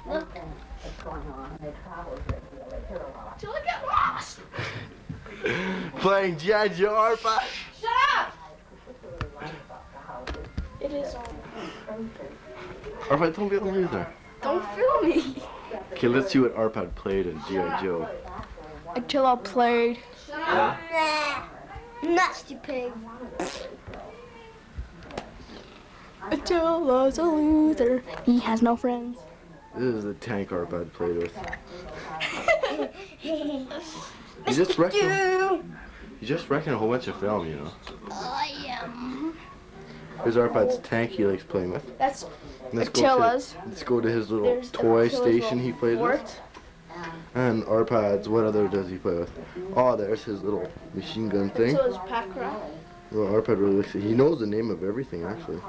Look. Till I get lost. Playing G.I. Joe Arpa. Shut up! It is on. Arpa, don't be a loser. Don't film me. Okay, let's see what Arpad played in G.I. Joe. Until I played. Shut up. Nasty pig. Until I was a loser. He has no friends. This is the tank Arpad played with. You just wrecking a whole bunch of film, you know. I am. Here's Arpad's tank he likes playing with. That's Let's Attila's. go to his little toy station he plays with. And Arpad's, what other does he play with? Oh, there's his little machine gun thing. Attila's pack rat. Well, Arpad really likes it. He knows the name of everything, actually.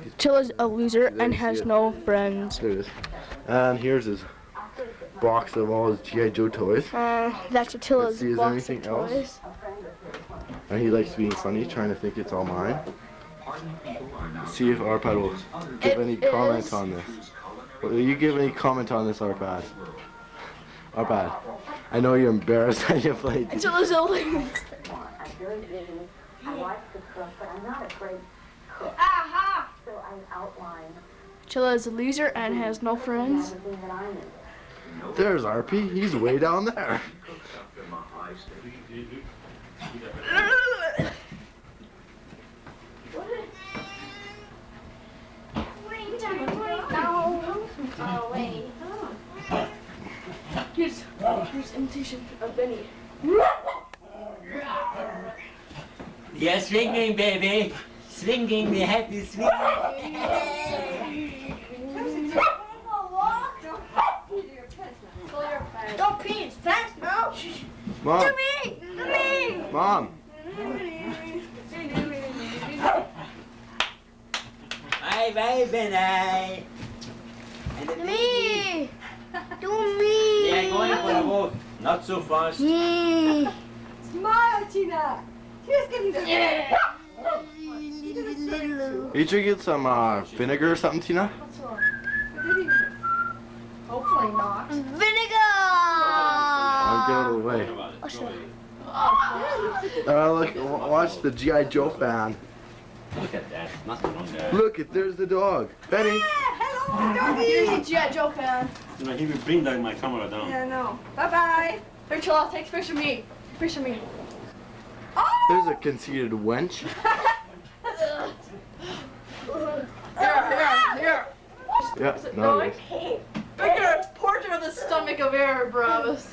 Attila's a loser and has no friends. There it is. And here's his box of all his G.I. Joe toys. That's Attila's Let's see, is there box anything of toys. else? And he likes being funny, trying to think it's all mine. See if Arpad will give any comment on this. Will you give any comment on this, Arpad? Arpad, I know you're embarrassed that you played. Attila's a loser. Aha! Attila's a loser and has no friends. There's RP, he's way down there. Here's imitation of Benny. Yeah, swinging, baby. Swinging, the happy swing. Don't pee, it's fast, no. Mom. To me! Mom. Bye, bye, Benny. And the To baby. me! To me! Yeah, going for a walk. Not so fast. Me! Smile, Tina. Here's getting the Did you get some vinegar or something, Tina? Hopefully not. Vinegar! I'll get out of the way. Look, watch the G.I. Joe fan. Look at that. Nothing wrong there. Look, there's the dog. Benny. hello, Here's doggy. the G.I. Joe fan. You know, he will bring down my camera down. Yeah, no. Bye-bye. Here, chill out, take a picture of me. Picture of me. There's a conceited wench. Here. Yeah, Is it no, going? it is. Look at a portrait of the stomach of air, Bravos.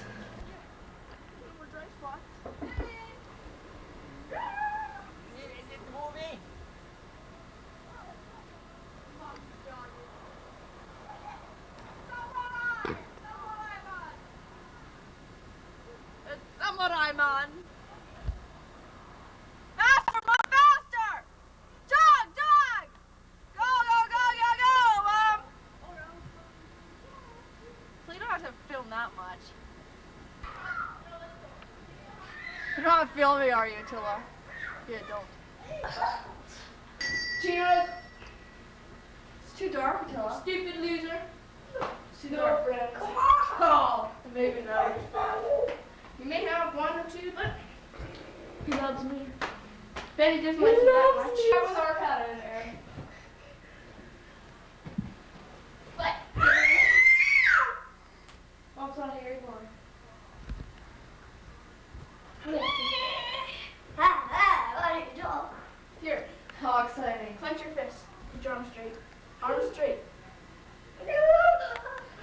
Samurai man. Faster, man, faster! Jog! Go! So you don't have to film that much. You're not filming, are you, Attila? Yeah, don't. Cheers. It's too dark, Attila. Stupid loser. It's too dark, friends. Come on! Maybe not. You may have one or two, but he loves me. Benny doesn't like me that much. I was our cat in there. What? Mom's not here anymore. What are you doing? Here. How exciting. Clench your fist. Put your arms straight. Arms straight.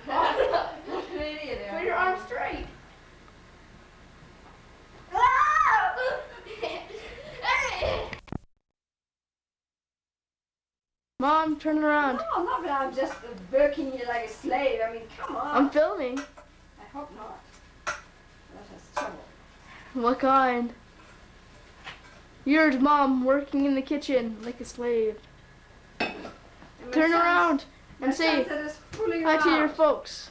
What an idiot. Put your arms straight. Mom, turn it around. No, not that I'm just working you like a slave. I mean, come on. I'm filming. I hope not. That has trouble. What kind? Yours, Mom, working in the kitchen like a slave. Turn around and say hi to your folks.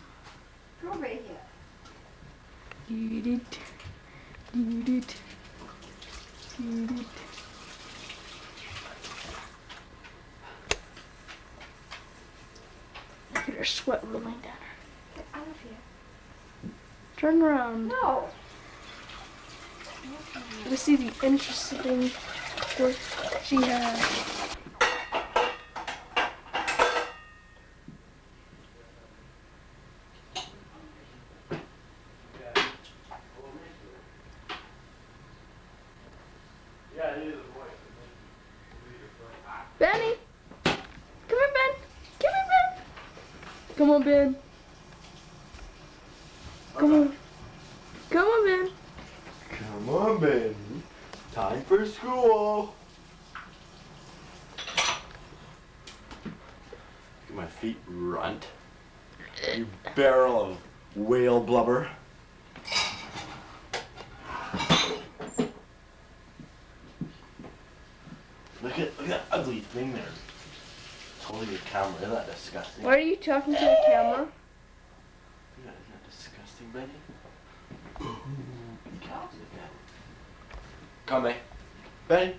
Come over here. Doo-doo. Doo-doo. Doo-doo. Get her sweat rolling down her. Get out of here. Turn around. No. To see the interesting work she has. Benny! Come here, Ben! Come here, Ben! Come on, Ben. Come on. Come on, Ben. Come on, baby. Time for school. Look at my feet, runt. You barrel of whale blubber. Look at that ugly thing there. It's holding your camera. Isn't that disgusting? Why are you talking to the camera? Isn't that disgusting, Betty? Come here. Betty.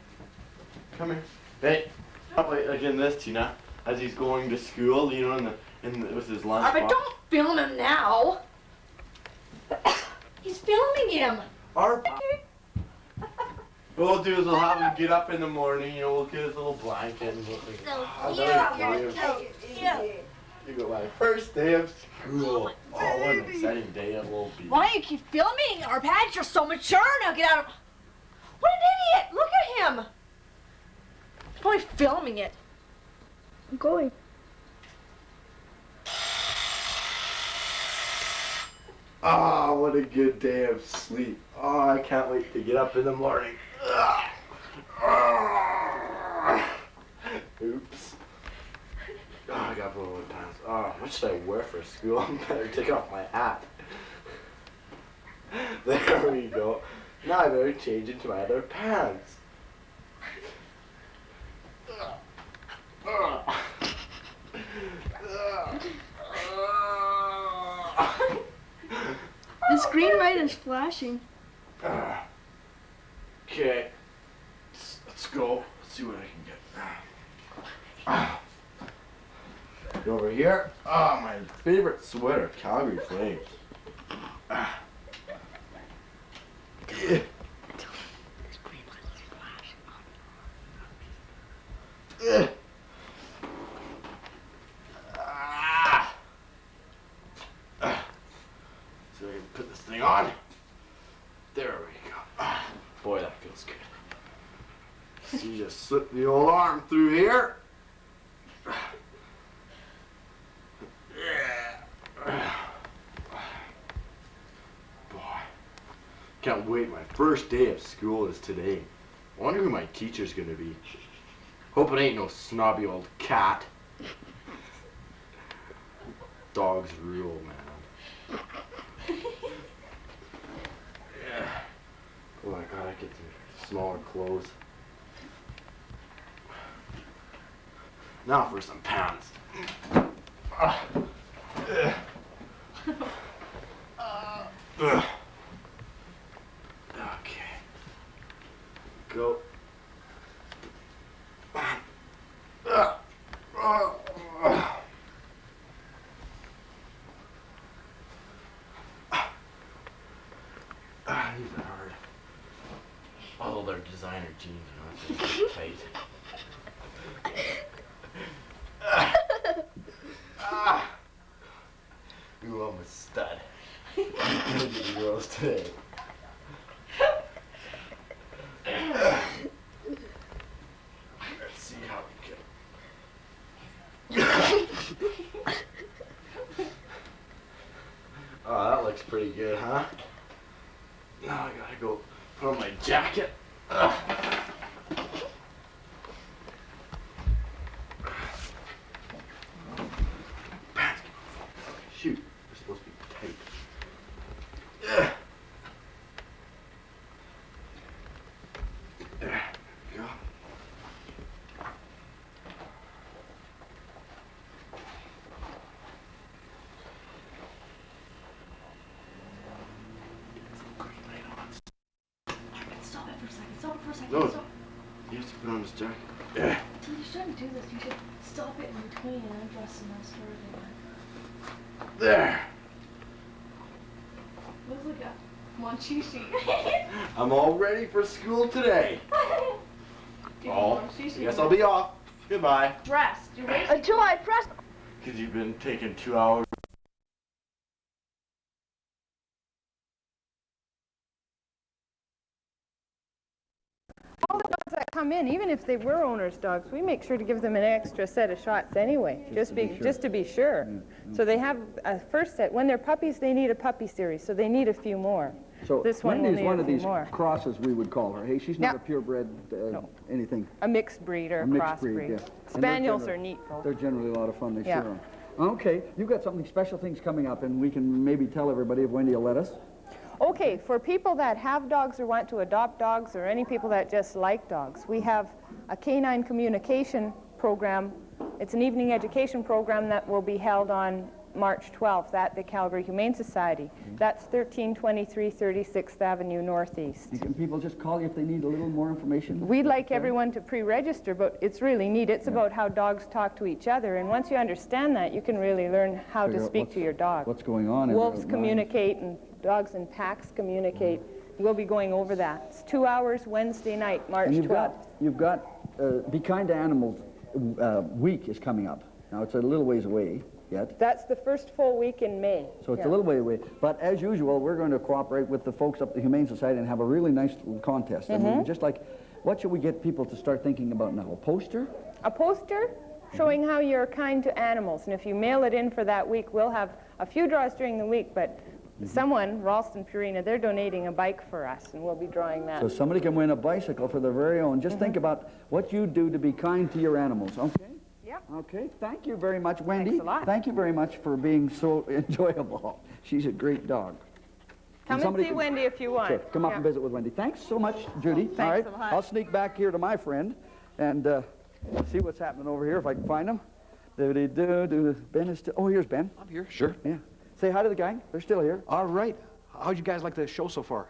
Come here. Betty. Probably again this, Tina. As he's going to school, you know, with his lunch But box. don't film him now. He's filming him. What we'll do is we'll have him get up in the morning, you know, we'll get his little blanket and we'll You got my first day of school. Oh, what an exciting day it will be. Why do you keep filming? Our pads are so mature now. Get out of... What an idiot! Look at him. He's probably filming it. I'm going. Oh, what a good day of sleep. Oh, I can't wait to get up in the morning. Oops. Oh, I got blue pants. Oh, what should I wear for school? I better take off my hat. There we go. Now I better change into my other pants. This green light is flashing. Okay. Let's go. Let's see what I can get. Over here. Oh, my favorite sweater, Calgary Flames. So I can put this thing on. There we go. Boy, that feels good. So you just slip the old arm through here. Boy, can't wait. My first day of school is today. I wonder who my teacher's gonna be. Hope it ain't no snobby old cat. Dogs rule, man. Yeah. Oh my god, I get some smaller clothes. Now for some pants. Okay. Go. These are hard. Although they're designer jeans, you know, it's just tight. Ooh, I'm a stud. The girls today. Let's see how we can. Oh, that looks pretty good, huh? Now I gotta go put on my jacket. Shoot, they're supposed to be tight. There we go. Stop it for a second. Stop it for a second. No. Stop. You have to put on this jacket. So you shouldn't do this. You should stop it in between and undress and then start again. There. Looks like a Monchishi. I'm all ready for school today. Oh, guess I'll be off. Goodbye. Dressed. You're wasting. Until I press. Because you've been taking 2 hours. All the dogs that come in, even if they were owners' dogs, we make sure to give them an extra set of shots anyway, just to be sure. So they have a first set. When they're puppies, they need a puppy series, so they need a few more. So this one will Wendy's need one a of few these more. crosses, we would call her. Hey, she's not Yeah. a purebred anything. A mixed breed or a mixed breed, crossbreed. yeah. And Spaniels they're are neat, though. They're generally a lot of fun. They Yeah. sure are. Okay, you've got something special things coming up, and we can maybe tell everybody if Wendy will let us. Okay, for people that have dogs or want to adopt dogs, or any people that just like dogs, we have a canine communication program. It's an evening education program that will be held on March 12th at the Calgary Humane Society. That's 1323 36th Avenue Northeast. Can people just call you if they need a little more information? We'd like everyone to pre-register, but it's really neat. It's about how dogs talk to each other, and once you understand that, you can really learn how Figure to out speak to your dog. What's going on? Wolves communicate, and dogs in packs communicate. We'll be going over that. It's 2 hours Wednesday night, March And 12th. you've got Be Kind to Animals week is coming up. Now, it's a little ways away yet. That's the first full week in May. So it's Yeah. a little way away. But as usual, we're going to cooperate with the folks up at the Humane Society and have a really nice little contest. And we just like, what should we get people to start thinking about now? A poster? A poster showing how you're kind to animals. And if you mail it in for that week, we'll have a few draws during the week, but someone, Ralston Purina, they're donating a bike for us, and we'll be drawing that. So somebody can win a bicycle for their very own. Just think about what you do to be kind to your animals, okay? Yeah. Okay, thank you very much, Wendy. Thanks a lot. Thank you very much for being so enjoyable. She's a great dog. Come and somebody see can- Wendy if you want. Sure, come up Yeah. and visit with Wendy. Thanks so much, Judy. Thanks All right, a lot. I'll sneak back here to my friend and see what's happening over here if I can find him. Do-de-do-do. Ben is still. Oh, here's Ben. I'm here, sure. Yeah. Say hi to the gang. They're still here. All right. How'd you guys like the show so far?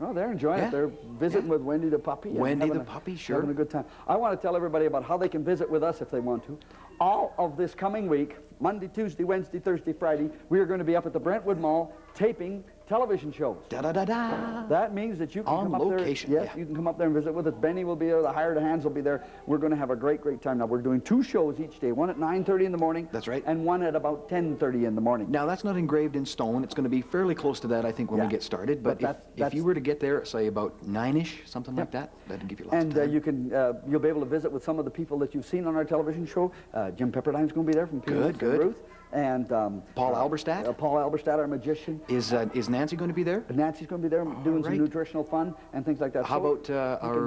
Oh, they're enjoying Yeah. it. They're visiting with Wendy the puppy. and Wendy having the puppy, sure. Having a good time. I want to tell everybody about how they can visit with us if they want to. All of this coming week, Monday, Tuesday, Wednesday, Thursday, Friday, we are going to be up at the Brentwood Mall taping television shows. Da-da-da-da. That means that you can On come up location, there. Yes, yeah. you can come up there and visit with us. Benny will be there. The hired hands will be there. We're going to have a great, great time. Now, we're doing 2 shows each day. One at 9:30 in the morning. That's right. And one at about 10:30 in the morning. Now, that's not engraved in stone. It's going to be fairly close to that, I think, when Yeah. we get started. But, But if you were to get there, say, about 9-ish, something like that, that'd give you lots of And time. you can, you'll be able to visit with some of the people that you've seen on our television show. Jim Pepperdine's going to be there from Peanuts and good. Ruth. And Paul Alberstadt? Paul Alberstadt, our magician. Is Nancy going to be there? Nancy's going to be there doing some right. nutritional fun and things like that. How So about you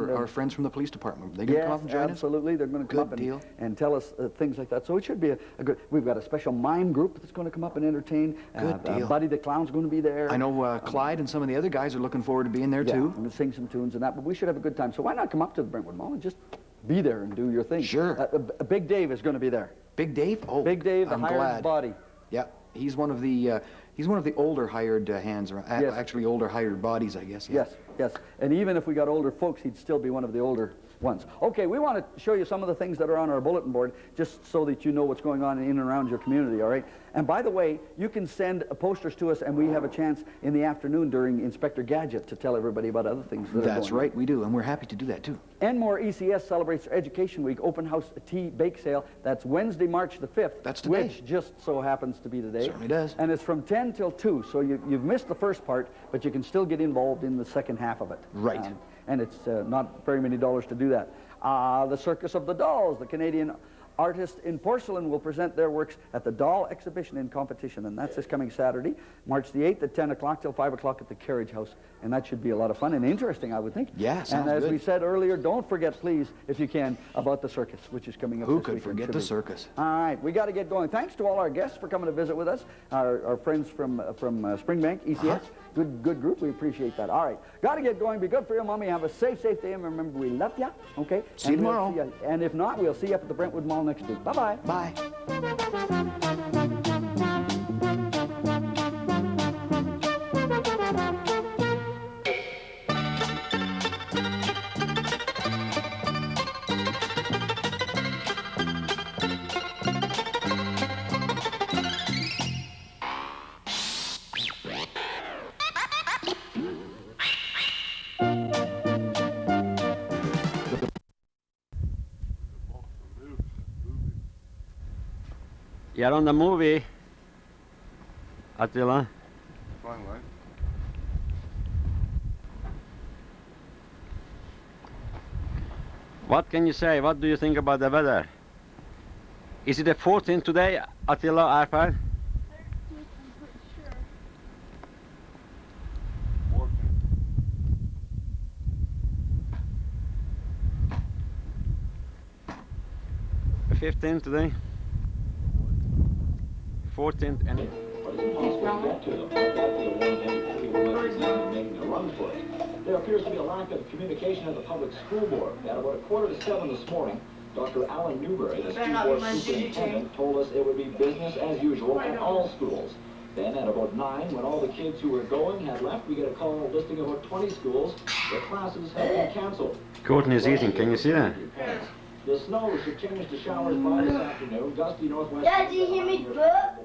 can, our friends from the police department? Are they going to come up and join us? absolutely. They're going to come Good up deal. and tell us things like that. So it should be a good. We've got a special mime group that's going to come up and entertain. Good deal. Buddy the Clown's going to be there. I know Clyde and some of the other guys are looking forward to being there, Yeah, too. and sing some tunes and that. But we should have a good time. So why not come up to the Brentwood Mall and just be there and do your thing? Sure. Big Dave is going to be there. Big Dave? Oh, Big Dave, the I'm hired glad. body. Yeah, he's one of the older hired hands, or Yes. actually older hired bodies, I guess. Yeah. Yes, yes. And even if we got older folks, he'd still be one of the older ones. Okay, we want to show you some of the things that are on our bulletin board, just so that you know what's going on in and around your community, all right? And by the way, you can send posters to us, and we have a chance in the afternoon during Inspector Gadget to tell everybody about other things that are That's going right, we do, and we're happy to do that, too. Enmore ECS celebrates their Education Week open house tea bake sale. That's Wednesday, March the 5th. That's today. Which just so happens to be today. Certainly does. And it's from 10 till 2, so you've missed the first part, but you can still get involved in the second half of it. Right. And it's not very many dollars to do that. The Circus of the Dolls, the Canadian artists in porcelain will present their works at the Doll Exhibition in Competition, and that's this coming Saturday, March the 8th at 10 o'clock till 5 o'clock at the Carriage House, and that should be a lot of fun and interesting, I would think. Yeah, sounds And as good. we said earlier, don't forget, please, if you can, about the circus, which is coming up Who this could weekend. forget Should the be. circus? All right, we got to get going. Thanks to all our guests for coming to visit with us, our friends from Springbank, ECS. Good group. We appreciate that. All right, got to get going. Be good for your mommy. Have a safe day, and remember, we love you. Okay. See you And we'll tomorrow. see ya. And if not, we'll see you up at the Brentwood Mall next week. Bye-bye. Bye. You're on the movie, Attila. Fine, what? What can you say? What do you think about the weather? Is it a 14 today, Attila, Arpad? 15 today? 14th and... There appears to be a lack of communication at the public school board. At about 6:45 this morning, Dr. Alan Newberry, the school board superintendent, told us it would be business as usual at all schools. Then at about 9, when all the kids who were going had left, we get a call listing about 20 schools where classes have been canceled. Courtney's eating, can you see that? The snow should change to showers by this afternoon. Gusty northwest. Dad, do you hear me burp?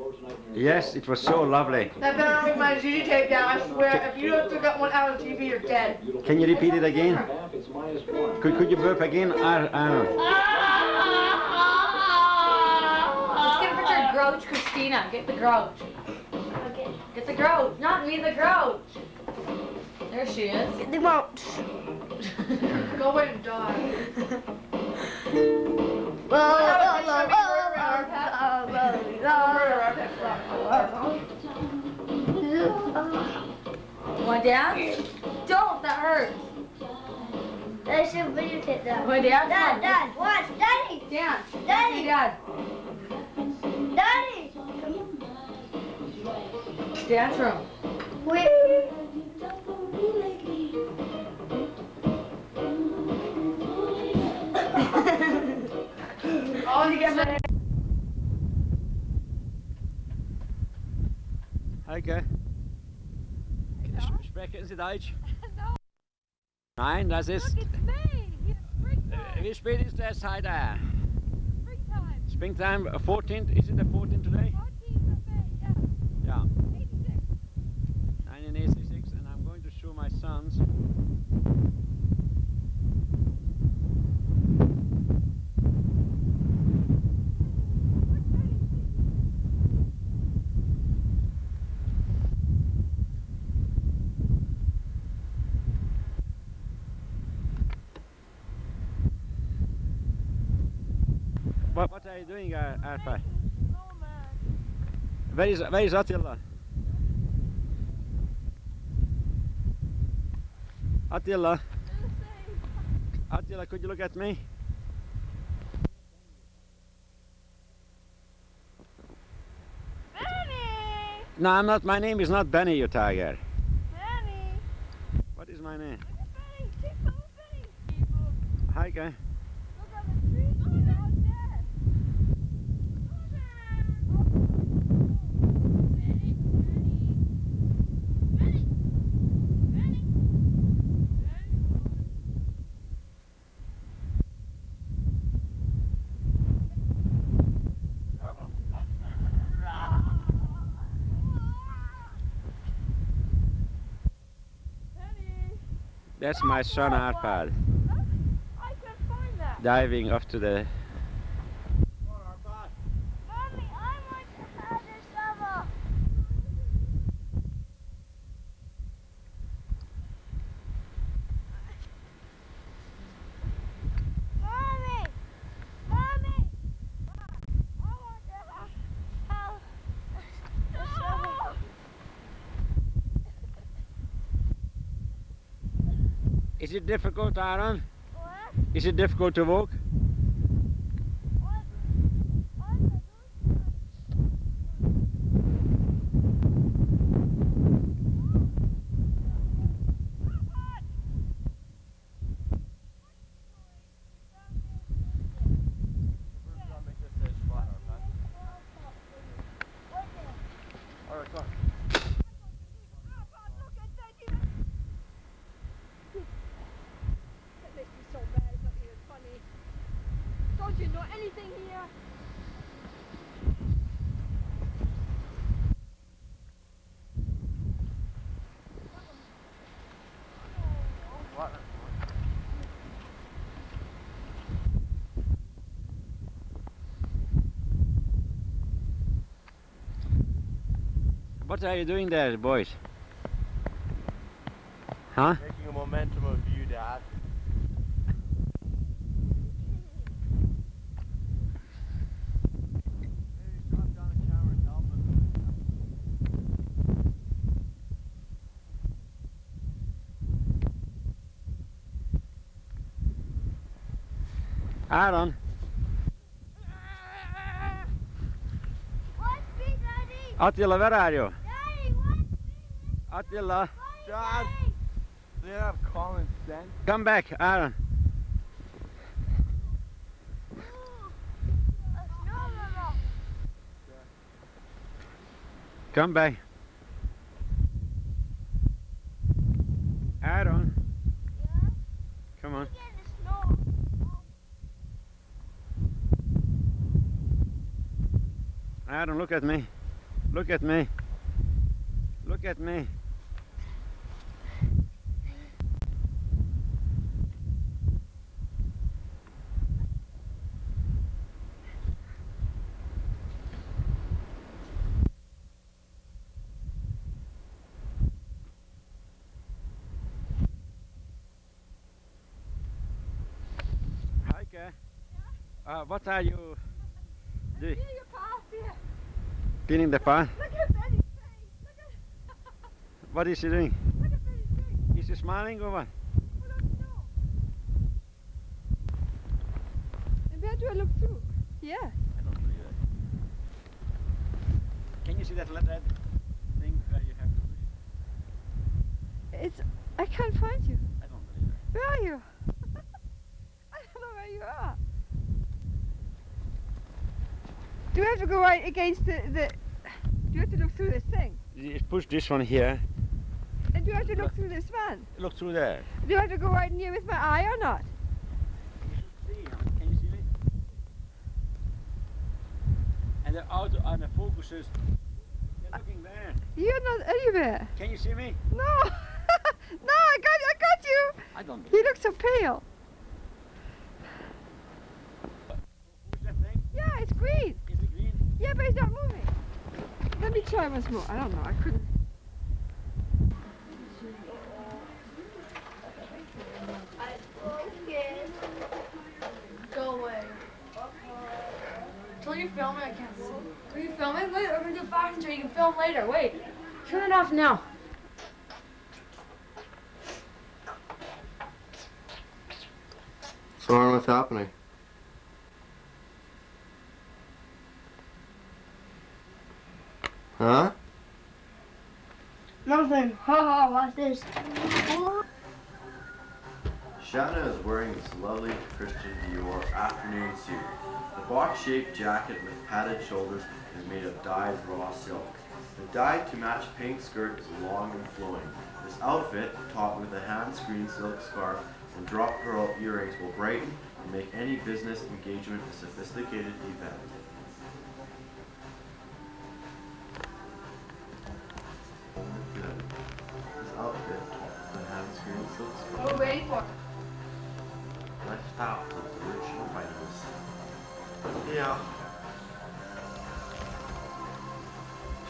Yes, it was so lovely. That better not make my ZZ tape down. I swear, if you don't took that one out of TV, you're dead. Can you repeat it again? Could you burp again? Aaron? Let's get a picture of Grouch, Christina. Get the Grouch. Okay. Get the Grouch. Not me, the Grouch. There she is. Get the Grouch. Go away and die. Want dance? Don't, that hurts. I should videotape that. Want dance? Dad, watch. Daddy! Dance. Daddy! Dad. Daddy! Dance room. Wait. Oh, you get my... Heike? Sprechen Sie Deutsch? Nein, das ist... Wie spät ist es heute? Springtime. 14th, is it the 14th today? 14th of May, Yeah. 86. 1986, and I'm going to show my sons. What are you doing, Arpa? Where is Attila? Attila? Attila, could you look at me? Benny! No, I'm not. My name is not Benny, you tiger. Benny! What is my name? Benny! Tipo, Benny! Tipo. Hi, guy. Look on the tree. Oh, they're all dead. Benny! Benny! Benny! That's my son Arpad, I can find that. diving off to the... Mommy, I want to have this shovel. Mommy! Mommy! I want to have the shovel. Is it difficult, Aaron? What? Is it difficult to walk? That makes me so mad, it's not even funny. Don't you know anything here? What are you doing there, boys? Huh? Making a momentum of you, Dad. Aaron. Attila, where are you? Attila, Dad, they have common sense. come back, Aaron. Come back. Aaron. Come on. Aaron, look at me. Look at me. Look at me. Heike, what are you doing? Cleaning the path? Look at Betty's face. Look at. What is he doing? Look at Betty's face. Is he smiling or what? I don't know. And where do I look through? Yeah. I don't believe that. Can you see that red thing where you have to push? It's. I can't find you. I don't believe it. Where are you? I don't know where you are. Do I have to go right against the? Do you have to look through this thing? You push this one here. And do I have to look through this one? Look through there. Do I have to go right in here with my eye or not? You should see. Can you see me? And the auto and the focuses. They're looking there. You're not anywhere. Can you see me? No. No, I got you. I don't believe You it. look so pale. Who's that thing? Yeah, it's green. Is it green? Yeah, but it's not moving. Let me try once more. I don't know. I couldn't. Go away. Until you're filming, I can't see. Are you filming? Wait, we're gonna do a fashion show. You can film later. Wait. Turn it off now. So, Aaron, what's happening? Huh? Nothing. Haha, watch this. Shanna is wearing this lovely Christian Dior afternoon suit. The box-shaped jacket with padded shoulders is made of dyed raw silk. The dyed to match pink skirt is long and flowing. This outfit, topped with a hand-screened silk scarf and drop pearl earrings, will brighten and make any business engagement a sophisticated event. This outfit, topped with a hand-screened silk scarf. What are we waiting for? Let's stop with the original finals. Yeah.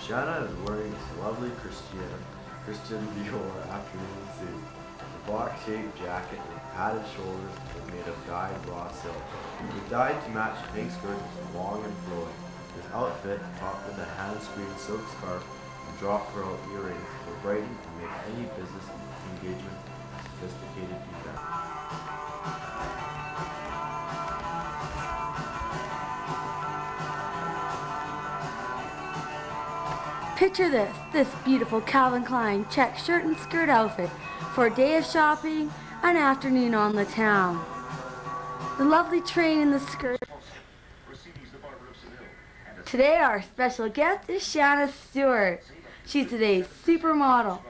Shanna is wearing this lovely Christian Dior afternoon suit. The box-shaped jacket with padded shoulders is made of dyed raw silk. The dyed to match pink skirt is long and flowing. This outfit, topped with a hand-screened silk scarf and drop pearl earrings, will brighten and make any business engagement a sophisticated event. Picture this beautiful Calvin Klein check shirt and skirt outfit for a day of shopping, an afternoon on the town. The lovely train in the skirt. Today our special guest is Shanna Stewart. She's today's supermodel.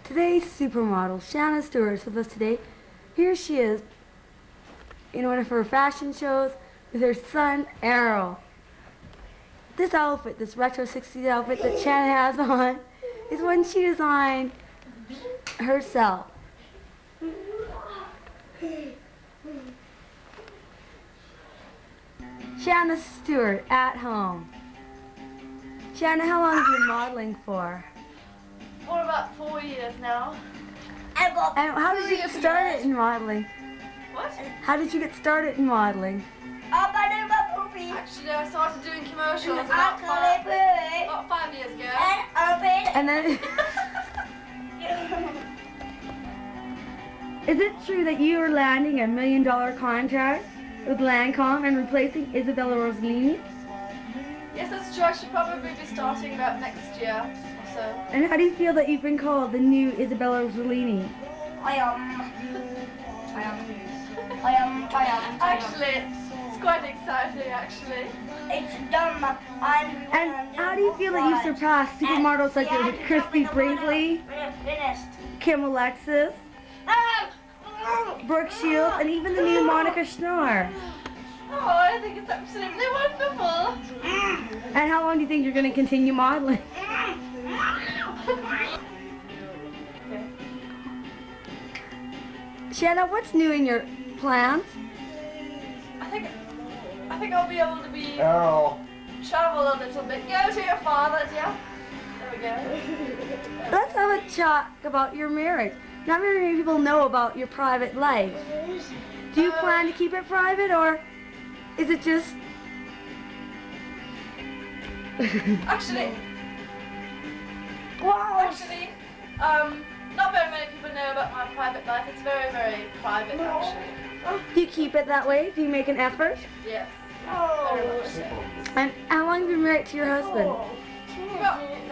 Today's supermodel, Shanna Stewart, is with us today. Here she is in one of her fashion shows with her son, Errol. This outfit, this retro 60s outfit that Shanna has on, is one she designed herself. Shanna Stewart at home. Shanna, how long have you been modeling for? For about 4 years now. And how did you get started in modeling? What? How did you get started in modeling? Actually, I started doing commercials about 5 years ago. And then, is it true that you are landing a $1 million contract with Lancome and replacing Isabella Rossellini? Yes, that's true. I should probably be starting about next year or so. And how do you feel that you've been called the new Isabella Rossellini? Actually, it's quite exciting, actually. And how do you feel that you've surpassed supermodels such as Christy Brinkley, Kim Alexis, Brooke Shields, and even the new Monica Schnorr? Oh, I think it's absolutely wonderful. And how long do you think you're going to continue modeling? Shanna, what's new in your plans? I think I'll be able to travel a little bit. Go to your father's, yeah? There we go. Let's have a chat about your marriage. Not very many people know about your private life. Do you plan to keep it private, or is it just... Actually, not very many people know about my private life. It's very, very private, actually. Do you keep it that way? Do you make an effort? Yes, very much so. And how long have you been married to your husband?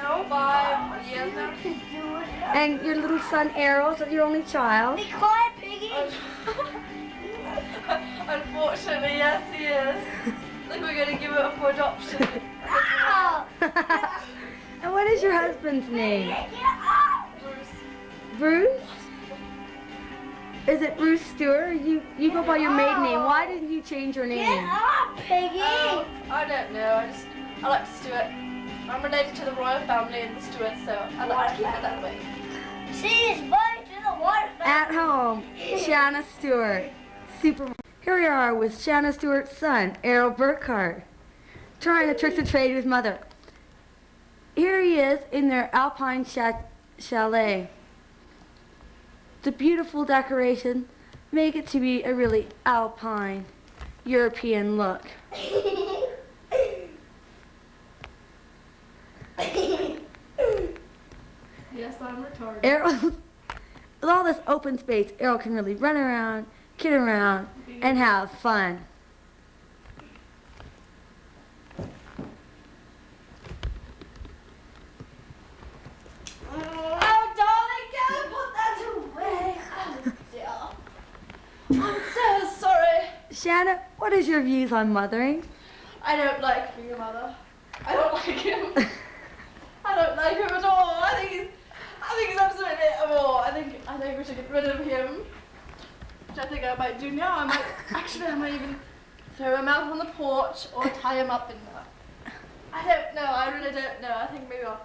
About 5 years now. And your little son Errol, is that your only child? Be quiet, Piggy! Unfortunately, yes, he is. I think we're going to give it up for adoption. And what is your husband's name? Bruce. Bruce? Is it Bruce Stewart? You go by your maiden name. Why didn't you change your name? Get up, Piggy! I don't know. I like Stewart. I'm related to the royal family in the Stewart, so I like to keep it that way. She's related to the royal family. At home, Shanna Stewart. Here we are with Shanna Stewart's son, Errol Burkhart, trying a tricks of trade with his mother. Here he is in their Alpine chalet. The beautiful decoration make it to be a really Alpine, European look. Yes, I'm retarded. Errol, with all this open space, Errol can really run around, kid around, and have fun. Oh, darling, go put that away. Oh, dear. I'm so sorry. Shanna, what is your views on mothering? I don't like being a mother. I don't like him. I don't like him at all. I think he's absolutely horrible. I think we should get rid of him. Which I think I might do now. I might even throw him out on the porch or tie him up in there. I don't know. I really don't know. I think maybe I'll...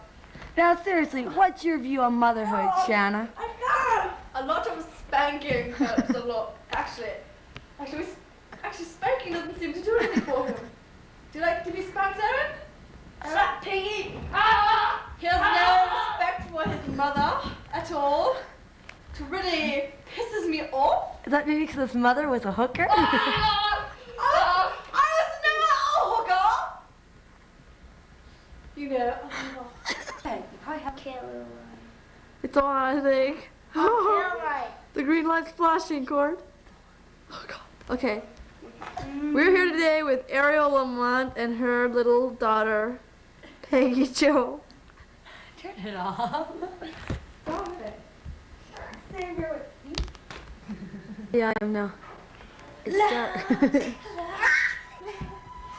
Now seriously, what's your view on motherhood, Shanna? A lot of spanking helps a lot. Actually, spanking doesn't seem to do anything for him. Do you like to be spanked, Aaron? Slap Piggy! Ah! He has no respect for his mother at all. It really pisses me off. Is that maybe because his mother was a hooker? I was never a hooker! You know. It's on, I think. The green light's flashing, Cord. Oh, God. Okay. We're here today with Ariel Lamont and her little daughter, Peggy Jo. Turn it off. Stop it. Stay here with me. Yeah, I am now. It's dark.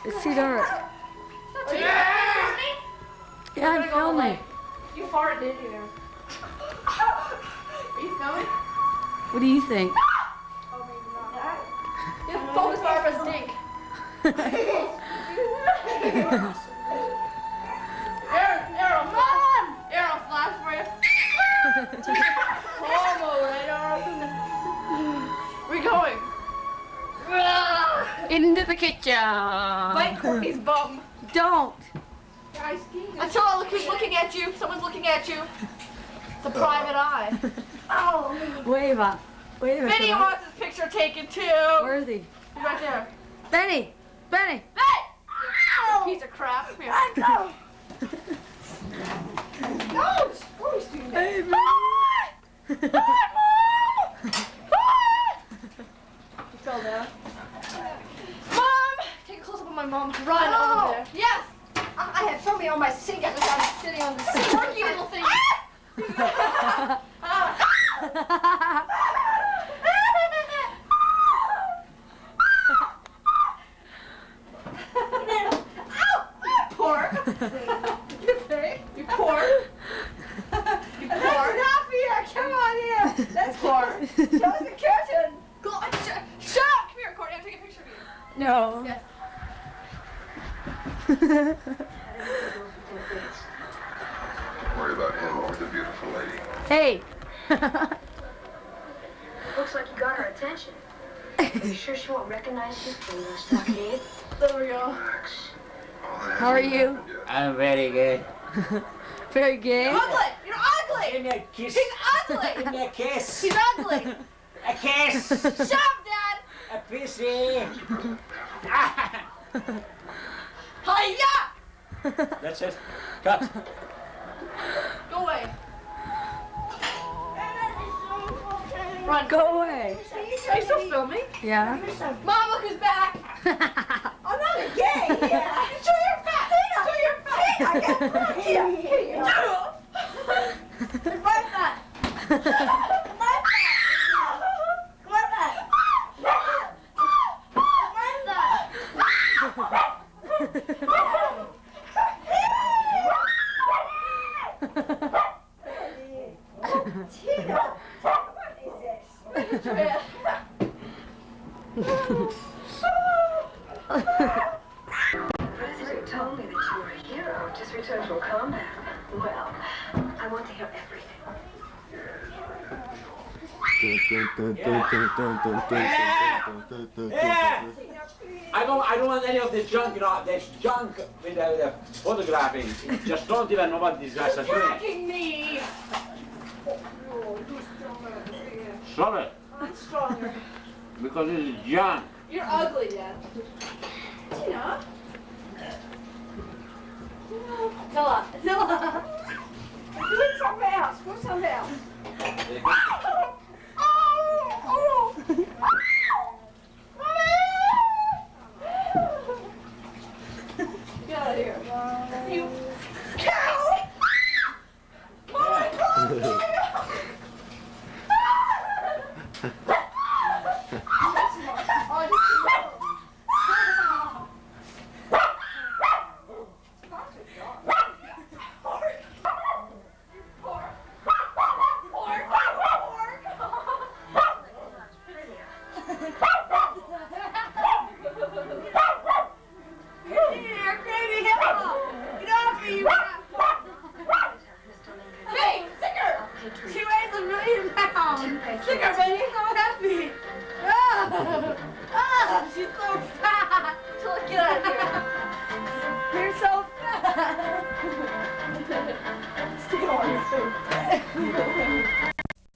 It's too dark. Stop it. Yeah, I'm filming. You farted in here. Are you filming? What do you think? Oh, maybe not. You have to focus Barbara's dick. Arrow, Mom! Arrow, flash for you. Where are we going? Into the kitchen. Bite Courtney's bum. Don't. Until I keep looking at you. Someone's looking at you. It's a private eye. Oh. Wave up. Wait a minute. Benny wants his picture taken too. Where is he? He's right there. Benny! Benny! Benny! Piece of crap. Come here. No! No! Screws doing that. Hey, Mom! Mom! He fell down. Mom! Take a close up on my mom. Run over there. Yes! I had thrown me on my sink. I was sitting on the sink. Worky little thing. Poor. You think? You poor. You poor. Enough here. Come on here. That's poor. Show us the curtain. Go on. Shut up. Come here, Courtney. I'm taking a picture of you. No. Yes. Don't worry about him or the beautiful lady. Hey. Looks like you got her attention. Are you sure she won't recognize you from the stockade? There we go. How are you? I'm very good. Very gay. You're ugly. You're ugly. Give me a kiss. He's ugly. Give me a kiss. He's ugly. A kiss. Shut up, Dad. A pissy. Hiya! That's it. Cut. Go away. Run. Go away. Are you still filming? Yeah. Mom, look who's back. I'm not a gay. Yeah. Show your fat. Show your fat. I got fat. Here. Here. My fat. My fat. My fat. The president told me that you were a hero, just returned from combat. Well, I want to hear everything. I don't want any of this junk, you know, this junk with the photographing. Just don't even know what these guys are doing. Attacking me. Sorry, I'm stronger. because this is junk. You're ugly, Dad. Tina. Zilla. Zilla. Do something else. Do something else. Get out of here. You cow! My God! She's so fat! Get out of here! You're so fat! Stay on your food.